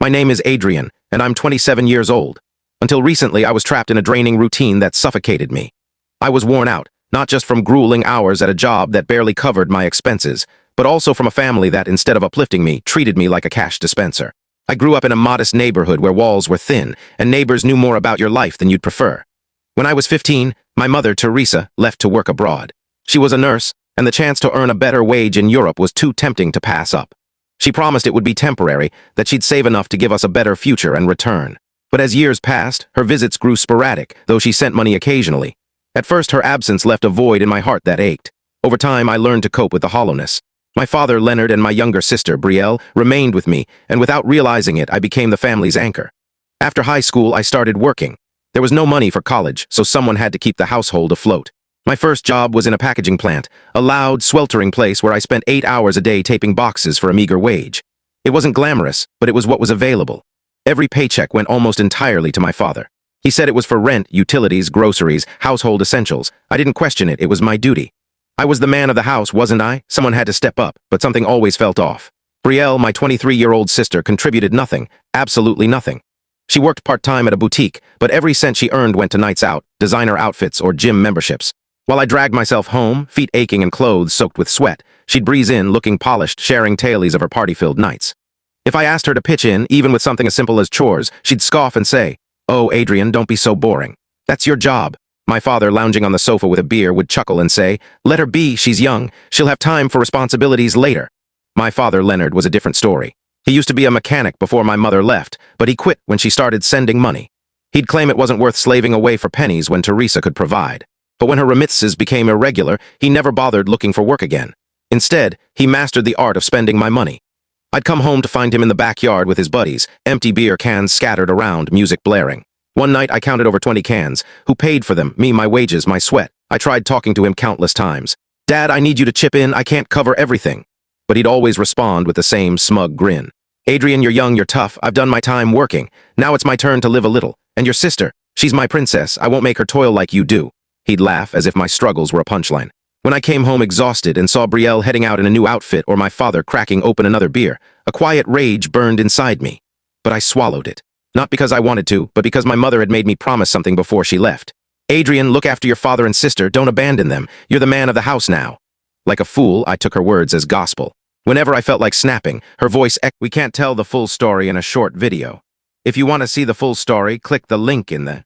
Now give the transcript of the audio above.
My name is Adrian, and I'm 27 years old. Until recently, I was trapped in a draining routine that suffocated me. I was worn out, not just from grueling hours at a job that barely covered my expenses, but also from a family that, instead of uplifting me, treated me like a cash dispenser. I grew up in a modest neighborhood where walls were thin, and neighbors knew more about your life than you'd prefer. When I was 15, my mother, Teresa, left to work abroad. She was a nurse, and the chance to earn a better wage in Europe was too tempting to pass up. She promised it would be temporary, that she'd save enough to give us a better future and return. But as years passed, her visits grew sporadic, though she sent money occasionally. At first, her absence left a void in my heart that ached. Over time, I learned to cope with the hollowness. My father, Leonard, and my younger sister, Brielle, remained with me, and without realizing it, I became the family's anchor. After high school, I started working. There was no money for college, so someone had to keep the household afloat. My first job was in a packaging plant, a loud, sweltering place where I spent 8 hours a day taping boxes for a meager wage. It wasn't glamorous, but it was what was available. Every paycheck went almost entirely to my father. He said it was for rent, utilities, groceries, household essentials. I didn't question it, it was my duty. I was the man of the house, wasn't I? Someone had to step up, but something always felt off. Brielle, my 23-year-old sister, contributed nothing, absolutely nothing. She worked part-time at a boutique, but every cent she earned went to nights out, designer outfits, or gym memberships. While I dragged myself home, feet aching and clothes soaked with sweat, she'd breeze in, looking polished, sharing tales of her party-filled nights. If I asked her to pitch in, even with something as simple as chores, she'd scoff and say, "Oh, Adrian, don't be so boring. That's your job." My father, lounging on the sofa with a beer, would chuckle and say, "Let her be, she's young. She'll have time for responsibilities later." My father, Leonard, was a different story. He used to be a mechanic before my mother left, but he quit when she started sending money. He'd claim it wasn't worth slaving away for pennies when Teresa could provide. But when her remittances became irregular, he never bothered looking for work again. Instead, he mastered the art of spending my money. I'd come home to find him in the backyard with his buddies, empty beer cans scattered around, music blaring. One night, I counted over 20 cans. Who paid for them? Me, my wages, my sweat. I tried talking to him countless times. "Dad, I need you to chip in. I can't cover everything." But he'd always respond with the same smug grin. "Adrian, you're young, you're tough. I've done my time working. Now it's my turn to live a little. And your sister, she's my princess. I won't make her toil like you do." He'd laugh as if my struggles were a punchline. When I came home exhausted and saw Brielle heading out in a new outfit or my father cracking open another beer, a quiet rage burned inside me. But I swallowed it. Not because I wanted to, but because my mother had made me promise something before she left. "Adrian, look after your father and sister. Don't abandon them. You're the man of the house now." Like a fool, I took her words as gospel. Whenever I felt like snapping, her voice echoed. We can't tell the full story in a short video. If you want to see the full story, click the link in the